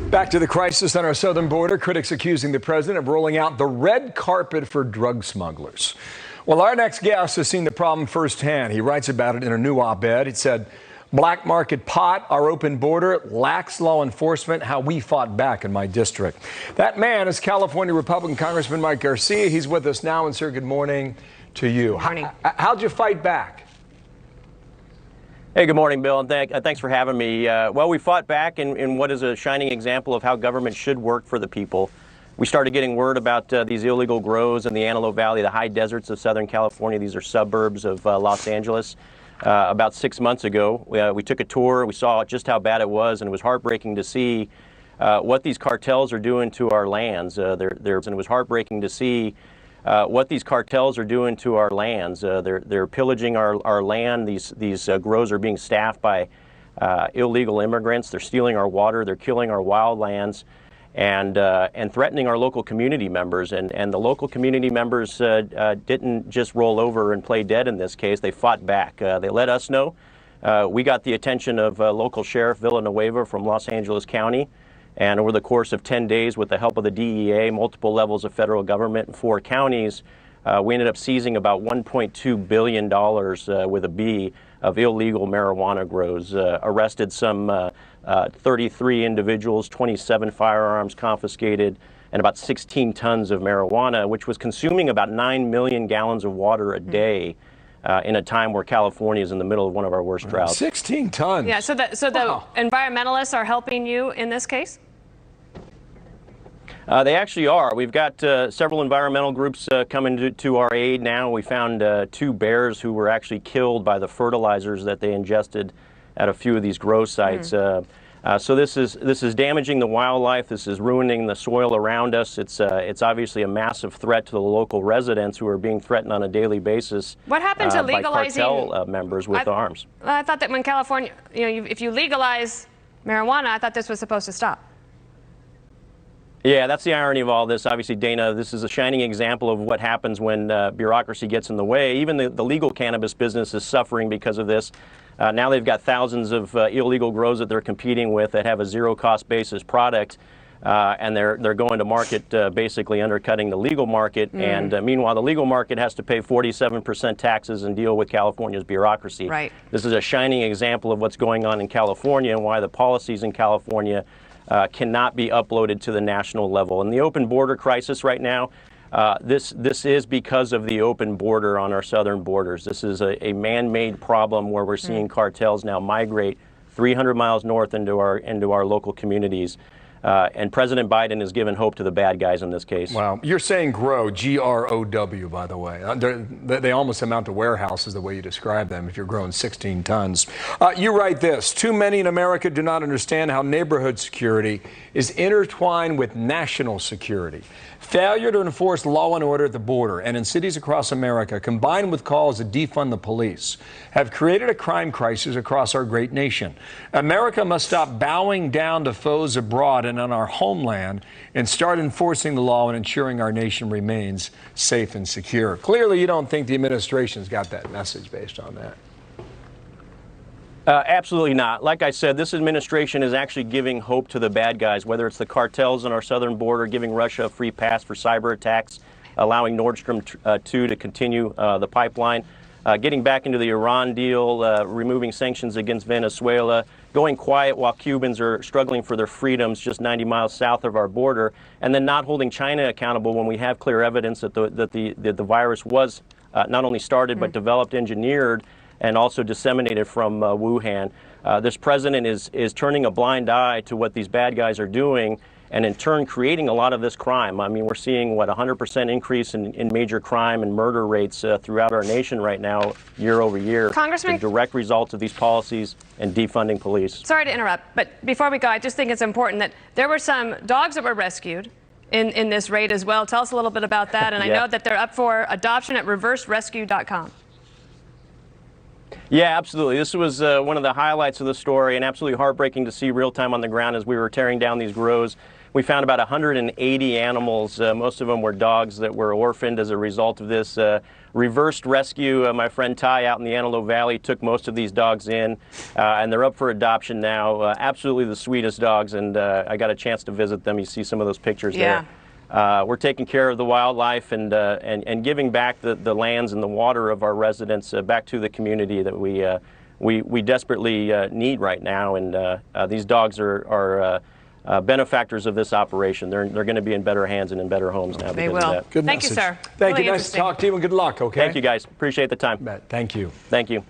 Back to the crisis on our southern border. Critics accusing the president of rolling out the red carpet for drug smugglers. Well, our next guest has seen the problem firsthand. He writes about it in a new op-ed. It said, "Black market pot, our open border, lax law enforcement, how we fought back in my district." That man is California Republican Congressman Mike Garcia. He's with us now. And, sir, good morning to you. Good morning. How'd you fight back? Hey, good morning, Bill, and thanks for having me. Well, we fought back in what is a shining example of how government should work for the people. We started getting word about these illegal grows in the Antelope Valley, the high deserts of Southern California. These are suburbs of Los Angeles. About 6 months ago, we took a tour. We saw just how bad it was, and it was heartbreaking to see what these cartels are doing to our lands. And it was heartbreaking to see what these cartels are doing to our lands. They're pillaging our land. These grows are being staffed by illegal immigrants. They're stealing our water. They're killing our wildlands, and threatening our local community members. And the local community members didn't just roll over and play dead in this case. They fought back. They let us know. We got the attention of local Sheriff Villanueva from Los Angeles County. And over the course of 10 days, with the help of the DEA, multiple levels of federal government, and 4 counties, we ended up seizing about $1.2 billion with a B of illegal marijuana grows, arrested some 33 individuals, 27 firearms confiscated, and about 16 tons of marijuana, which was consuming about 9 million gallons of water a day. In a time where California is in the middle of one of our worst droughts. 16 tons. Yeah, so the environmentalists are helping you in this case? They actually are. We've got several environmental groups coming to our aid now. We found 2 bears who were actually killed by the fertilizers that they ingested at a few of these grow sites. So this is damaging the wildlife. This is ruining the soil around us. It's obviously a massive threat to the local residents who are being threatened on a daily basis. What happened to legalizing by cartel members with arms? I thought that when California, if you legalize marijuana, I thought this was supposed to stop. Yeah, that's the irony of all this. Obviously, Dana, this is a shining example of what happens when bureaucracy gets in the way. Even the legal cannabis business is suffering because of this. Now they've got thousands of illegal grows that they're competing with that have a zero-cost basis product, and they're going to market basically undercutting the legal market. And meanwhile, the legal market has to pay 47% taxes and deal with California's bureaucracy. Right. This is a shining example of what's going on in California and why the policies in California cannot be uploaded to the national level. And the open border crisis right now, this is because of the open border on our southern borders. This is a man-made problem where we're seeing cartels now migrate 300 miles north into our local communities. And President Biden has given hope to the bad guys in this case. Wow. You're saying grow, G-R-O-W, by the way. They almost amount to warehouses the way you describe them if you're growing 16 tons. You write this: too many in America do not understand how neighborhood security is intertwined with national security. Failure to enforce law and order at the border and in cities across America, combined with calls to defund the police, have created a crime crisis across our great nation. America must stop bowing down to foes abroad and on our homeland and start enforcing the law and ensuring our nation remains safe and secure. Clearly, you don't think the administration's got that message based on that. Absolutely not. Like I said, this administration is actually giving hope to the bad guys, whether it's the cartels on our southern border, giving Russia a free pass for cyber attacks, allowing Nord Stream 2 to continue the pipeline, getting back into the Iran deal, removing sanctions against Venezuela, going quiet while Cubans are struggling for their freedoms just 90 miles south of our border, and then not holding China accountable when we have clear evidence that the virus was not only started but developed, engineered, and also disseminated from Wuhan. This president is turning a blind eye to what these bad guys are doing, and in turn creating a lot of this crime. I mean, we're seeing, 100% increase in major crime and murder rates throughout our nation right now, year over year. Congressman, the direct results of these policies and defunding police. Sorry to interrupt, but before we go, I just think it's important that there were some dogs that were rescued in this raid as well. Tell us a little bit about that, and I know that they're up for adoption at reverserescue.com. Yeah, absolutely. This was one of the highlights of the story, and absolutely heartbreaking to see real time on the ground as we were tearing down these grows. We found about 180 animals. Most of them were dogs that were orphaned as a result of this reversed rescue. My friend Ty out in the Antelope Valley took most of these dogs in, and they're up for adoption now. Absolutely the sweetest dogs, and I got a chance to visit them. You see some of those pictures there. We're taking care of the wildlife and giving back the lands and the water of our residents back to the community that we desperately need right now. And these dogs are benefactors of this operation. They're going to be in better hands and in better homes now They because will. of that. Good Thank you, message. sir. Thank Really you. Nice to talk to you and good luck, okay? Thank you, guys. Appreciate the time. Thank you. Thank you.